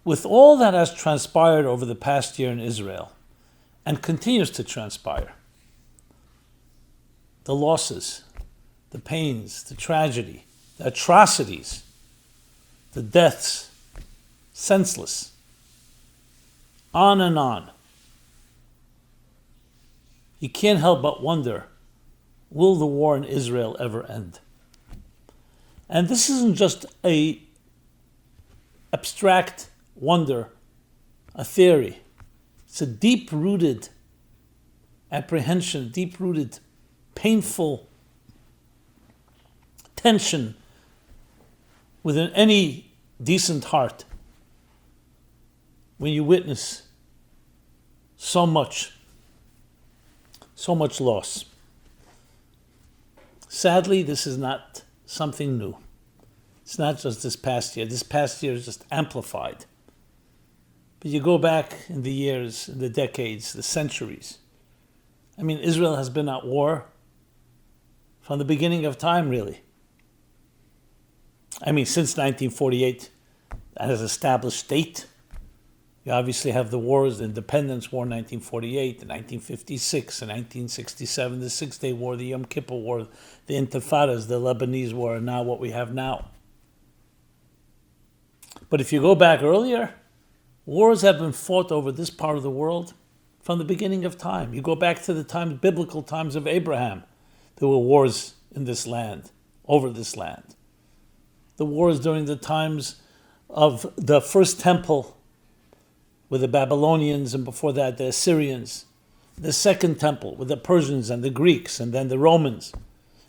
with all that has transpired over the past year in Israel and continues to transpire, the losses, the pains, the tragedy, the atrocities, the deaths, senseless, on and on. You can't help but wonder, will the war in Israel ever end? And this isn't just a abstract wonder, a theory. It's a deep-rooted apprehension, deep-rooted, painful tension within any decent heart when you witness so much loss. Sadly, this is not something new. It's not just this past year. This past year is just amplified. But you go back in the years, in the decades, the centuries. I mean, Israel has been at war from the beginning of time, really. I mean, since 1948, as an established state. You obviously have the wars, the Independence War in 1948, the 1956, the 1967, the Six-Day War, the Yom Kippur War, the Intifadas, the Lebanese War, and now what we have now. But if you go back earlier, wars have been fought over this part of the world from the beginning of time. You go back to the times, biblical times of Abraham. There were wars in this land, over this land. The wars during the times of the first temple with the Babylonians, and before that the Assyrians, the second temple with the Persians and the Greeks, and then the Romans,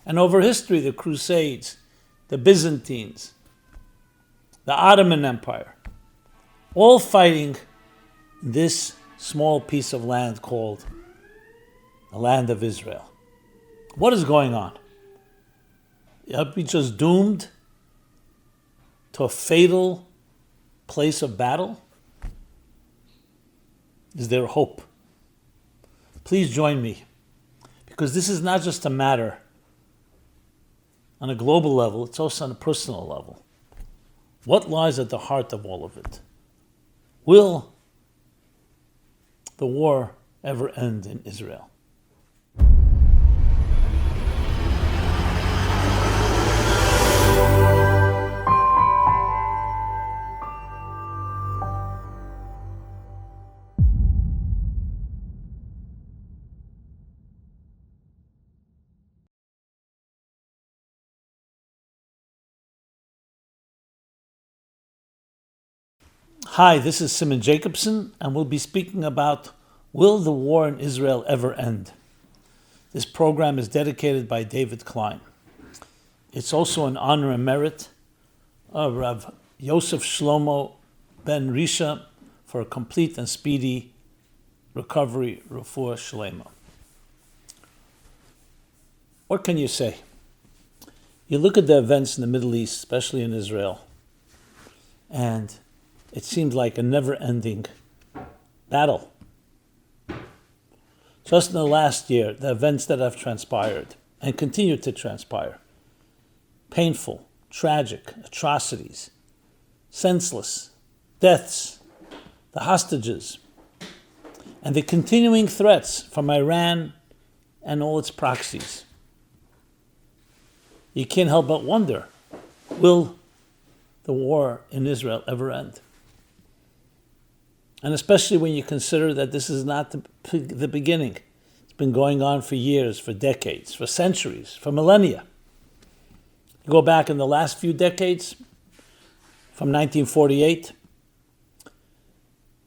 and over history the Crusades, the Byzantines, the Ottoman Empire, all fighting this small piece of land called the land of Israel. What is going on? Are we just doomed to a fatal place of battle? Is there hope? Please join me, because this is not just a matter on a global level, it's also on a personal level. What lies at the heart of all of it? Will the war ever end in Israel? Hi, this is Simon Jacobson, and we'll be speaking about Will the War in Israel Ever End? This program is dedicated by David Klein. It's also in honor and merit of Rav Yosef Shlomo ben Risha for a complete and speedy recovery, refuah shlema. What can you say? You look at the events in the Middle East, especially in Israel, and it seems like a never-ending battle. Just in the last year, the events that have transpired and continue to transpire, painful, tragic, atrocities, senseless, deaths, the hostages, and the continuing threats from Iran and all its proxies. You can't help but wonder, will the war in Israel ever end? And especially when you consider that this is not the beginning. It's been going on for years, for decades, for centuries, for millennia. You go back in the last few decades, from 1948,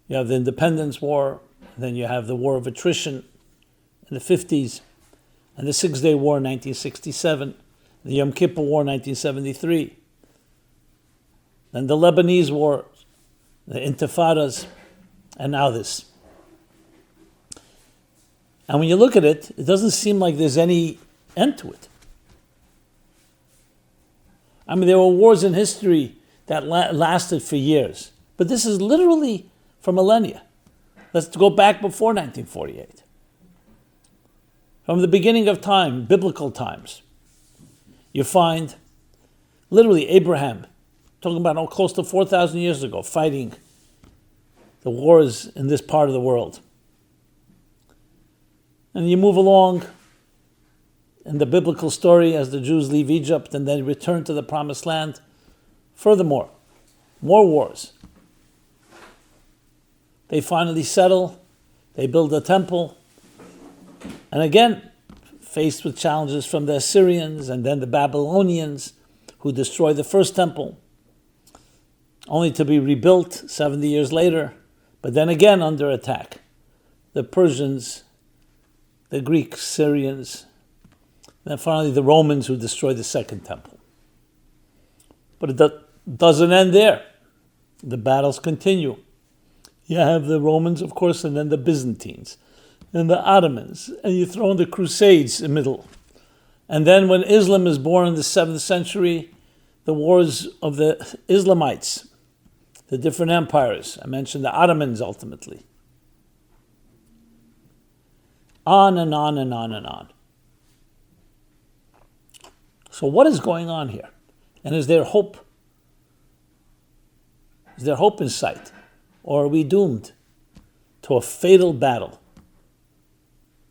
you have the Independence War, then you have the War of Attrition in the 50s, and the Six-Day War in 1967, the Yom Kippur War in 1973, then the Lebanese War, the Intifadas, and now this. And when you look at it, it doesn't seem like there's any end to it. I mean, there were wars in history that lasted for years, but this is literally for millennia. Let's go back before 1948. From the beginning of time, biblical times, you find literally Abraham, talking about close to 4,000 years ago, fighting the wars in this part of the world. And you move along in the biblical story as the Jews leave Egypt and then return to the Promised Land. Furthermore, more wars. They finally settle, they build a temple, and again, faced with challenges from the Assyrians and then the Babylonians, who destroy the first temple, only to be rebuilt 70 years later, but then again under attack. The Persians, the Greeks, Syrians, and then finally the Romans, who destroy the second temple. But it doesn't end there. The battles continue. You have the Romans, of course, and then the Byzantines, and the Ottomans, and you throw in the Crusades in the middle. And then when Islam is born in the 7th century, the wars of the Islamites, the different empires. I mentioned the Ottomans ultimately. On and on and on and on. So what is going on here? And is there hope? Is there hope in sight? Or are we doomed to a fatal battle?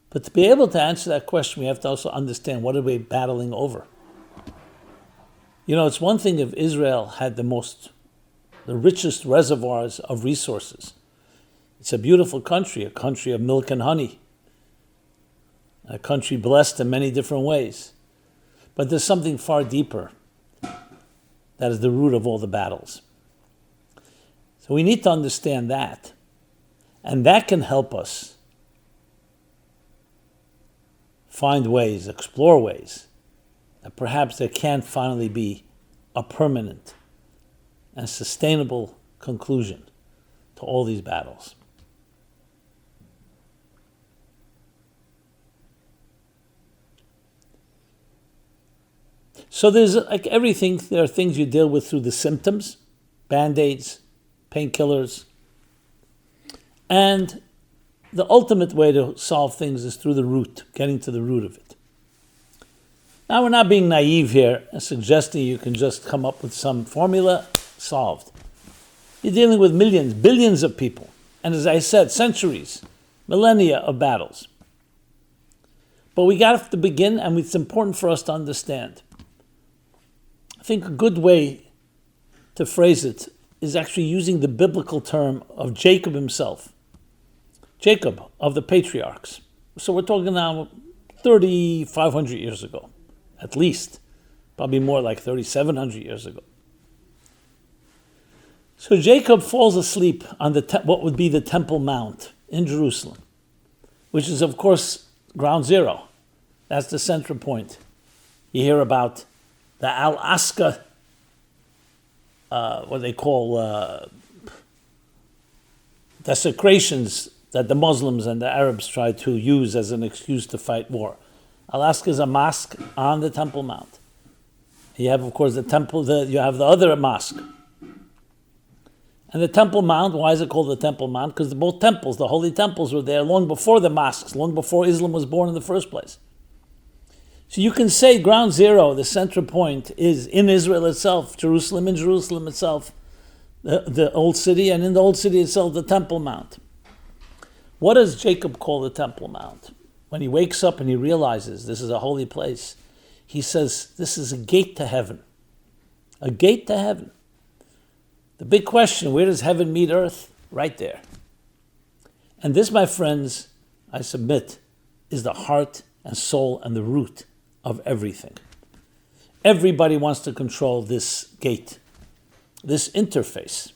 But to be able to answer that question, we have to also understand what are we battling over. You know, it's one thing if Israel had the richest reservoirs of resources. It's a beautiful country, a country of milk and honey, a country blessed in many different ways. But there's something far deeper that is the root of all the battles. So we need to understand that. And that can help us find ways, explore ways, that perhaps there can finally be a permanent and sustainable conclusion to all these battles. So there's, like everything, there are things you deal with through the symptoms, band-aids, painkillers, and the ultimate way to solve things is through the root, getting to the root of it. Now, we're not being naive here and suggesting you can just come up with some formula, solved. You're dealing with millions, billions of people, and as I said, centuries, millennia of battles. But we got to begin, and it's important for us to understand. I think a good way to phrase it is actually using the biblical term of Jacob himself. Jacob of the patriarchs. So we're talking now 3,500 years ago, at least. Probably more like 3,700 years ago. So Jacob falls asleep on what would be the Temple Mount in Jerusalem, which is, of course, ground zero. That's the central point. You hear about the Al-Aqsa, what they call desecrations that the Muslims and the Arabs try to use as an excuse to fight war. Al-Aqsa is a mosque on the Temple Mount. You have, of course, the temple. You have the other mosque. And the Temple Mount, why is it called the Temple Mount? Because both temples, the holy temples, were there long before the mosques, long before Islam was born in the first place. So you can say ground zero, the central point, is in Israel itself, Jerusalem, in Jerusalem itself, the old city, and in the old city itself, the Temple Mount. What does Jacob call the Temple Mount? When he wakes up and he realizes this is a holy place, he says, this is a gate to heaven. A gate to heaven. The big question, where does heaven meet earth? Right there. And this, my friends, I submit, is the heart and soul and the root of everything. Everybody wants to control this gate, this interface,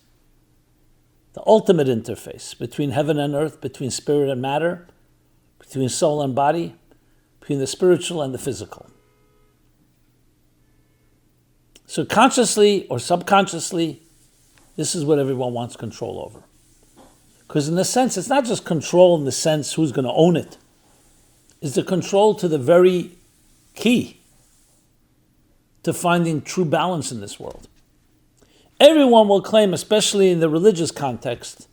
the ultimate interface between heaven and earth, between spirit and matter, between soul and body, between the spiritual and the physical. So consciously or subconsciously, this is what everyone wants control over. Because in a sense, it's not just control in the sense who's going to own it. It's the control to the very key to finding true balance in this world. Everyone will claim, especially in the religious context,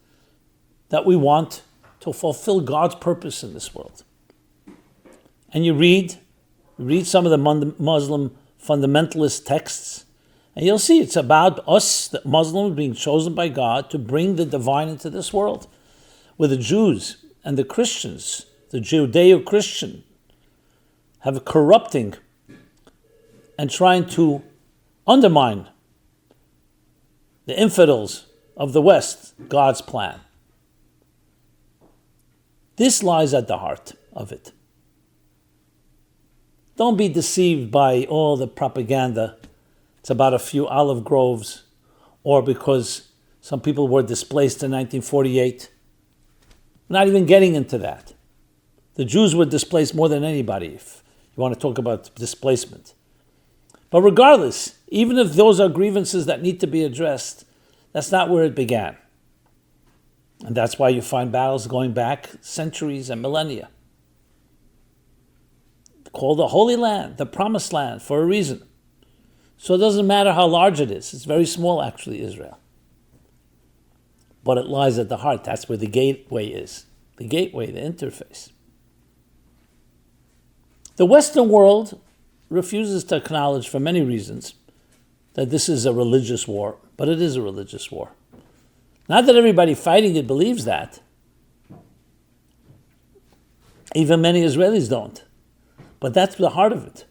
that we want to fulfill God's purpose in this world. And you read some of the Muslim fundamentalist texts, And you'll see it's about us, the Muslims, being chosen by God to bring the divine into this world. Where the Jews and the Christians, the Judeo-Christian, have corrupting and trying to undermine the infidels of the West, God's plan. This lies at the heart of it. Don't be deceived by all the propaganda. It's about a few olive groves, or because some people were displaced in 1948. Not even getting into that. The Jews were displaced more than anybody, if you want to talk about displacement. But regardless, even if those are grievances that need to be addressed, that's not where it began. And that's why you find battles going back centuries and millennia. Called the Holy Land, the Promised Land, for a reason. So it doesn't matter how large it is. It's very small, actually, Israel. But it lies at the heart. That's where the gateway is. The gateway, the interface. The Western world refuses to acknowledge, for many reasons, that this is a religious war. But it is a religious war. Not that everybody fighting it believes that. Even many Israelis don't. But that's the heart of it.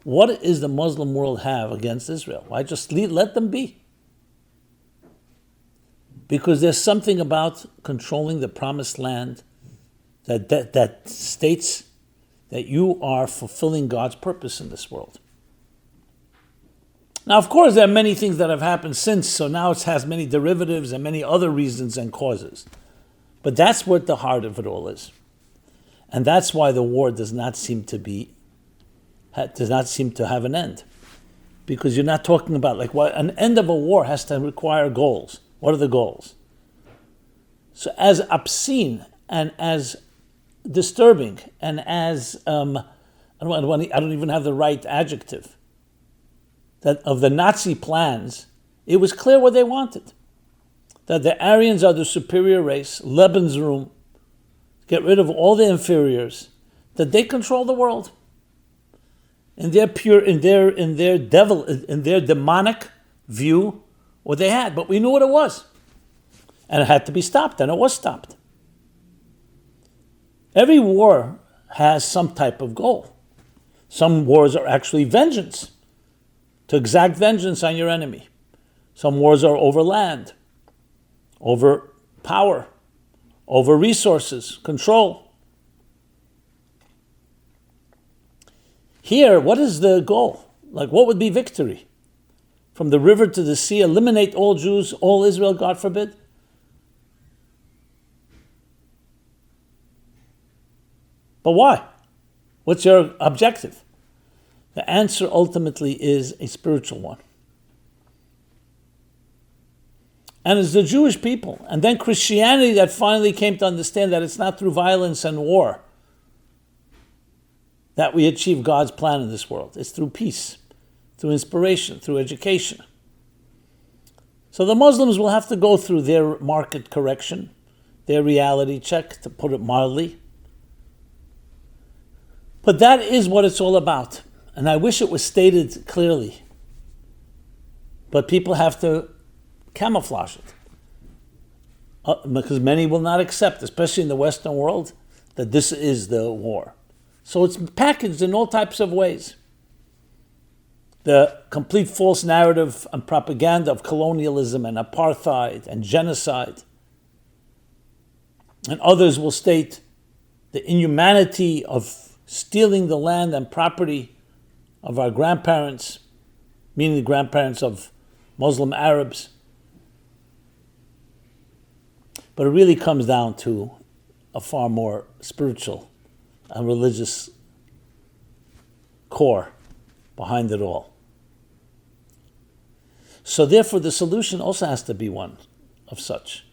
What does the Muslim world have against Israel? Why just let them be? Because there's something about controlling the promised land that states that you are fulfilling God's purpose in this world. Now, of course, there are many things that have happened since, so now it has many derivatives and many other reasons and causes. But that's what the heart of it all is. And that's why the war does not seem to have an end. Because you're not talking about, an end of a war has to require goals. What are the goals? So as obscene and as disturbing and as, I don't even have the right adjective, that of the Nazi plans, it was clear what they wanted. That the Aryans are the superior race, Lebensraum, get rid of all the inferiors, that they control the world. In their demonic view, what they had, but we knew what it was. And it had to be stopped, and it was stopped. Every war has some type of goal. Some wars are actually vengeance, to exact vengeance on your enemy. Some wars are over land, over power, over resources, control. Here, what is the goal? What would be victory? From the river to the sea, eliminate all Jews, all Israel, God forbid? But why? What's your objective? The answer ultimately is a spiritual one. And it's the Jewish people, and then Christianity that finally came to understand that it's not through violence and war that we achieve God's plan in this world. It's through peace, through inspiration, through education. So the Muslims will have to go through their market correction, their reality check, to put it mildly. But that is what it's all about. And I wish it was stated clearly. But people have to camouflage it. Because many will not accept, especially in the Western world, that this is the war. So it's packaged in all types of ways. The complete false narrative and propaganda of colonialism and apartheid and genocide. And others will state the inhumanity of stealing the land and property of our grandparents, meaning the grandparents of Muslim Arabs. But it really comes down to a far more spiritual and religious core behind it all. So therefore the solution also has to be one of such.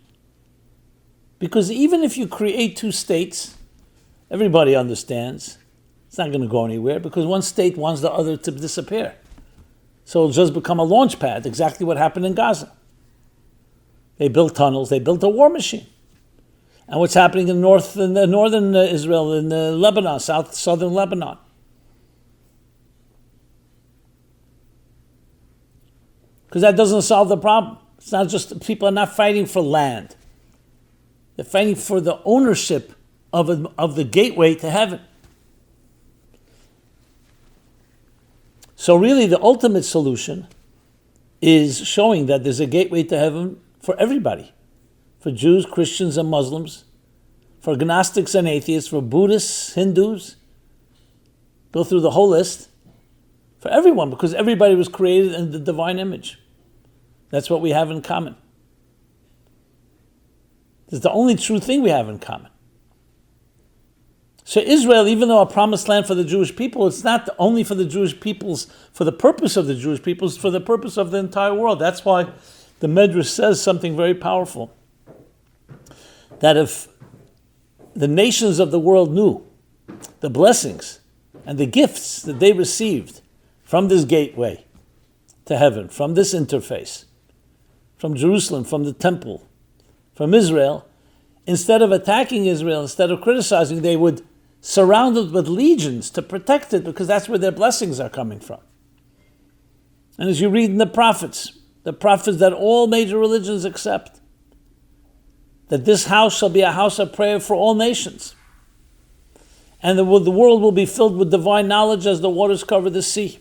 Because even if you create two states, everybody understands it's not going to go anywhere because one state wants the other to disappear. So it'll just become a launch pad, exactly what happened in Gaza. They built tunnels, they built a war machine. And what's happening in northern Israel, in Lebanon, southern Lebanon. because that doesn't solve the problem. It's not just, people are not fighting for land. They're fighting for the ownership of the gateway to heaven. So really the ultimate solution is showing that there's a gateway to heaven for everybody. For Jews, Christians, and Muslims, for agnostics and atheists, for Buddhists, Hindus. Go through the whole list. For everyone, because everybody was created in the divine image. That's what we have in common. It's the only true thing we have in common. So Israel, even though a promised land for the Jewish people, it's not only for the Jewish peoples, for the purpose of the Jewish peoples, it's for the purpose of the entire world. That's why the Medrash says something very powerful. That if the nations of the world knew the blessings and the gifts that they received from this gateway to heaven, from this interface, from Jerusalem, from the temple, from Israel, instead of attacking Israel, instead of criticizing, they would surround it with legions to protect it, because that's where their blessings are coming from. And as you read in the prophets that all major religions accept, that this house shall be a house of prayer for all nations. And the world will be filled with divine knowledge as the waters cover the sea.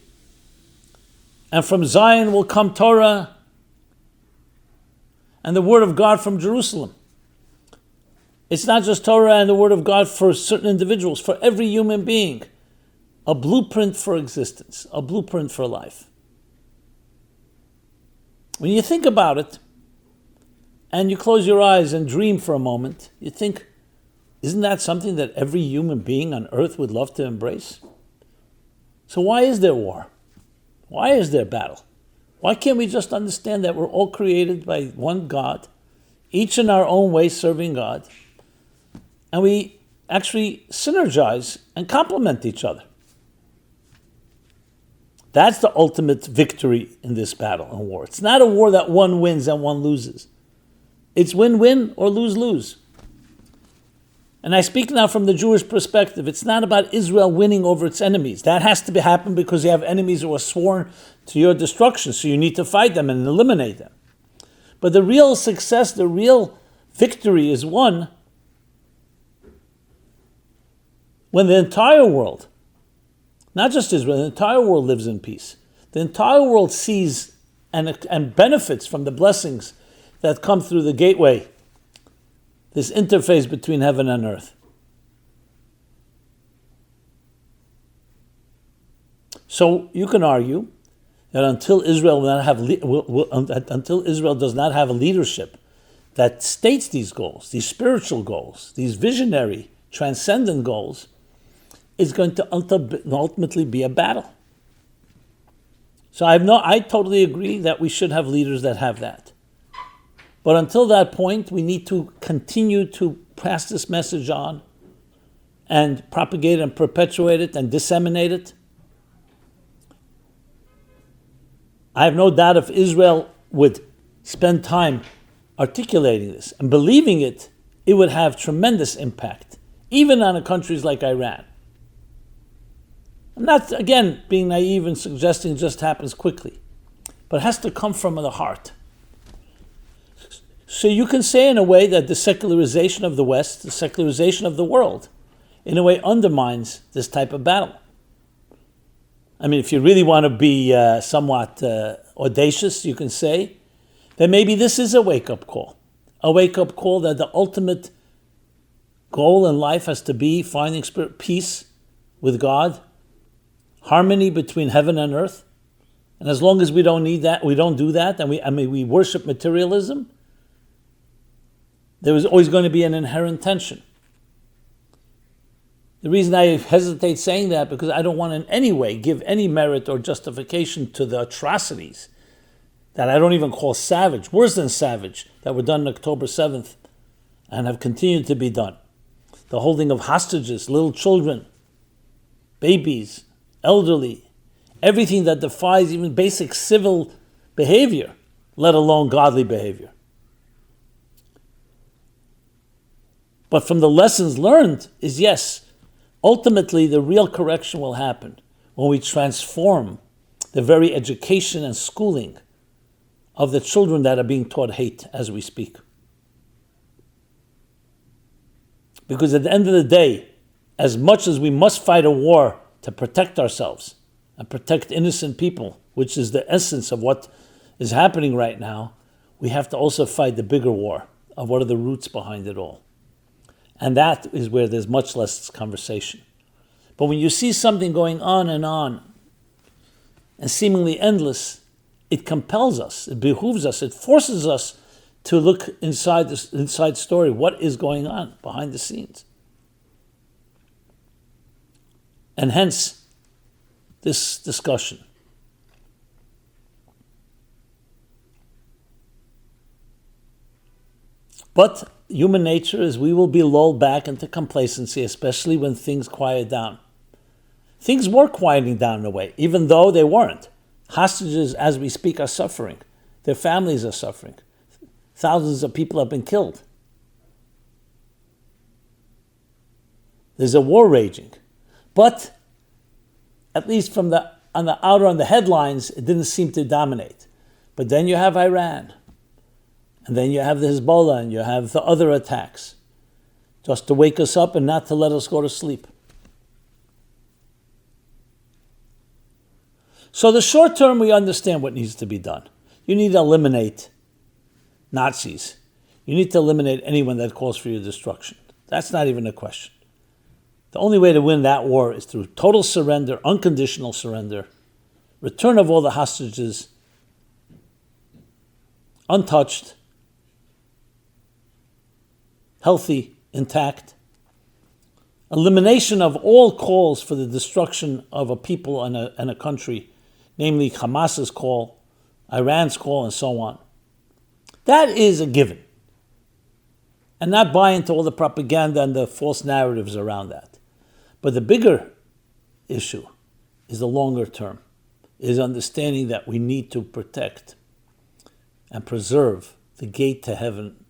And from Zion will come Torah and the word of God from Jerusalem. It's not just Torah and the word of God for certain individuals, for every human being. A blueprint for existence, a blueprint for life. When you think about it, and you close your eyes and dream for a moment, you think, isn't that something that every human being on earth would love to embrace? So why is there war? Why is there battle? Why can't we just understand that we're all created by one God, each in our own way serving God, and we actually synergize and complement each other? That's the ultimate victory in this battle and war. It's not a war that one wins and one loses. It's win-win or lose-lose. And I speak now from the Jewish perspective. It's not about Israel winning over its enemies. That has to happen because you have enemies who are sworn to your destruction, so you need to fight them and eliminate them. But the real success, the real victory is won when the entire world, not just Israel, the entire world lives in peace. The entire world sees and benefits from the blessings that come through the gateway, this interface between heaven and earth. So you can argue that until Israel does not have a leadership that states these goals, these spiritual goals, these visionary, transcendent goals, it's going to ultimately be a battle. So I totally agree that we should have leaders that have that. But until that point, we need to continue to pass this message on and propagate and perpetuate it and disseminate it. I have no doubt if Israel would spend time articulating this and believing it, it would have tremendous impact, even on countries like Iran. I'm not, again, being naive and suggesting it just happens quickly, but it has to come from the heart. So you can say in a way that the secularization of the West, the secularization of the world, in a way undermines this type of battle. I mean, if you really want to be somewhat audacious, you can say that maybe this is a wake-up call that the ultimate goal in life has to be finding peace with God, harmony between heaven and earth. And as long as we don't need that, we don't do that, and we worship materialism, there is always going to be an inherent tension. The reason I hesitate saying that, because I don't want in any way give any merit or justification to the atrocities that I don't even call savage, worse than savage, that were done on October 7th and have continued to be done. The holding of hostages, little children, babies, elderly, everything that defies even basic civil behavior, let alone godly behavior. But from the lessons learned is, yes, ultimately the real correction will happen when we transform the very education and schooling of the children that are being taught hate as we speak. Because at the end of the day, as much as we must fight a war to protect ourselves and protect innocent people, which is the essence of what is happening right now, we have to also fight the bigger war of what are the roots behind it all. And that is where there's much less conversation. But when you see something going on and seemingly endless, it compels us, it behooves us, it forces us to look inside this inside story. What is going on behind the scenes? And hence, this discussion. But human nature is we will be lulled back into complacency, especially when things quiet down. Things were quieting down in a way, even though they weren't. Hostages, as we speak, are suffering. Their families are suffering. Thousands of people have been killed. There's a war raging. But, at least on the headlines, it didn't seem to dominate. But then you have Iran. And then you have the Hezbollah, and you have the other attacks. Just to wake us up and not to let us go to sleep. So the short term, we understand what needs to be done. You need to eliminate Nazis. You need to eliminate anyone that calls for your destruction. That's not even a question. The only way to win that war is through total surrender, unconditional surrender, return of all the hostages, untouched, healthy, intact, elimination of all calls for the destruction of a people and a country, namely Hamas's call, Iran's call, and so on. That is a given. And not buy into all the propaganda and the false narratives around that. But the bigger issue is the longer term, is understanding that we need to protect and preserve the gate to heaven,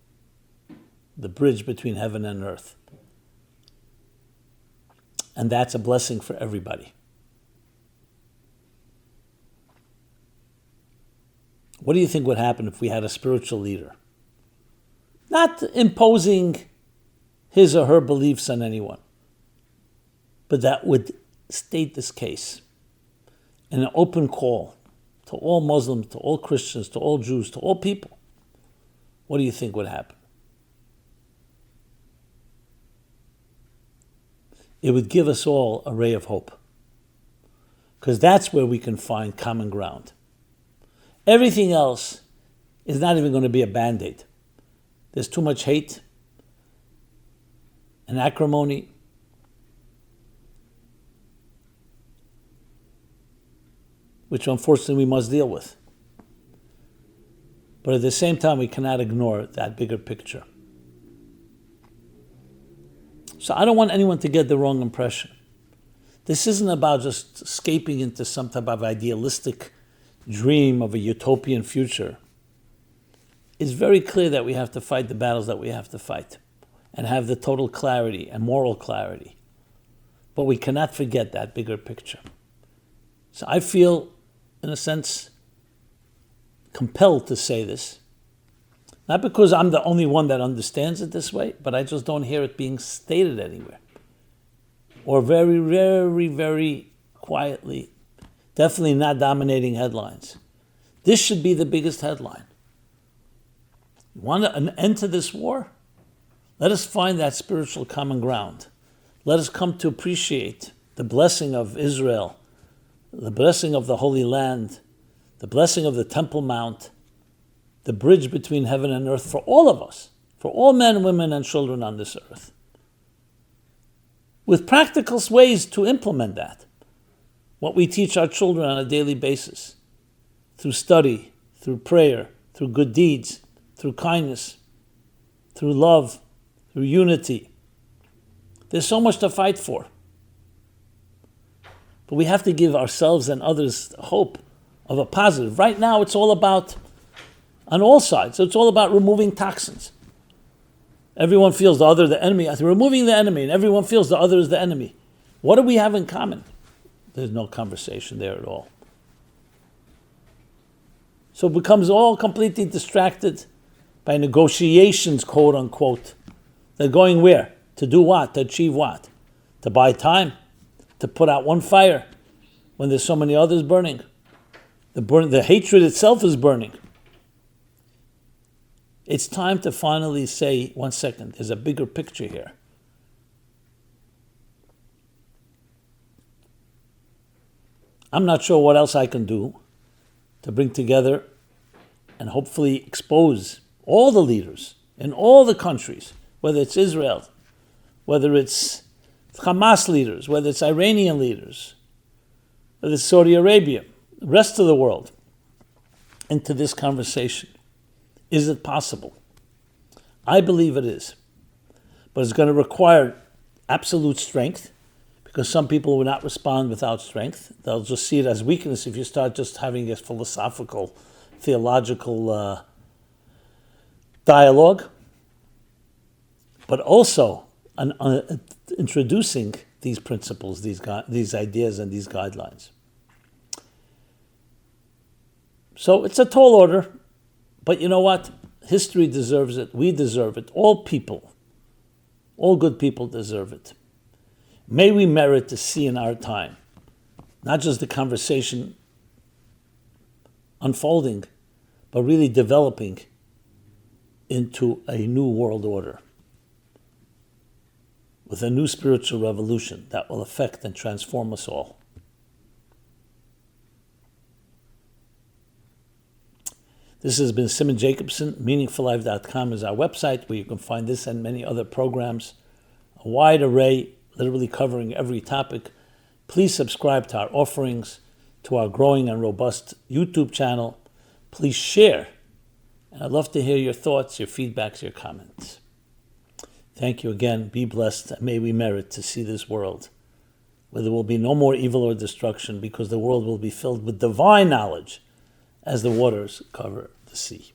the bridge between heaven and earth. And that's a blessing for everybody. What do you think would happen if we had a spiritual leader? Not imposing his or her beliefs on anyone, but that would state this case in an open call to all Muslims, to all Christians, to all Jews, to all people. What do you think would happen? It would give us all a ray of hope, because that's where we can find common ground. Everything else is not even going to be a Band-Aid. There's too much hate and acrimony. Which unfortunately we must deal with. But at the same time, we cannot ignore that bigger picture. So I don't want anyone to get the wrong impression. This isn't about just escaping into some type of idealistic dream of a utopian future. It's very clear that we have to fight the battles that we have to fight and have the total clarity and moral clarity. But we cannot forget that bigger picture. So I feel, in a sense, compelled to say this. Not because I'm the only one that understands it this way, but I just don't hear it being stated anywhere. Or very, very, very quietly. Definitely not dominating headlines. This should be the biggest headline. You want an end to this war? Let us find that spiritual common ground. Let us come to appreciate the blessing of Israel, the blessing of the Holy Land, the blessing of the Temple Mount, the bridge between heaven and earth for all of us, for all men, women, and children on this earth. With practical ways to implement that. What we teach our children on a daily basis, through study, through prayer, through good deeds, through kindness, through love, through unity. There's so much to fight for. But we have to give ourselves and others hope of a positive. Right now, it's all about, on all sides, it's all about removing toxins. Everyone feels the other the enemy. Removing the enemy, and everyone feels the other is the enemy. What do we have in common? There's no conversation there at all. So it becomes all completely distracted by negotiations, quote unquote. They're going where? To do what? To achieve what? To buy time? To put out one fire when there's so many others burning? The hatred itself is burning. It's time to finally say, one second, there's a bigger picture here. I'm not sure what else I can do to bring together and hopefully expose all the leaders in all the countries, whether it's Israel, whether it's Hamas leaders, whether it's Iranian leaders, whether it's Saudi Arabia, the rest of the world, into this conversation. Is it possible? I believe it is. But it's going to require absolute strength, because some people will not respond without strength. They'll just see it as weakness if you start just having a philosophical, theological dialogue. But also introducing these principles, these ideas, and these guidelines. So it's a tall order, but you know what? History deserves it. We deserve it. All people, all good people deserve it. May we merit to see in our time, not just the conversation unfolding, but really developing into a new world order with a new spiritual revolution that will affect and transform us all. This has been Simon Jacobson. MeaningfulLife.com is our website where you can find this and many other programs. A wide array, literally covering every topic. Please subscribe to our offerings, to our growing and robust YouTube channel. Please share. And I'd love to hear your thoughts, your feedbacks, your comments. Thank you again. Be blessed, and may we merit to see this world where there will be no more evil or destruction, because the world will be filled with divine knowledge as the waters cover the sea.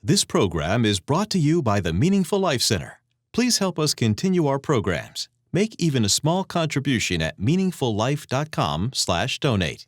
This program is brought to you by the Meaningful Life Center. Please help us continue our programs. Make even a small contribution at meaningfullife.com/donate.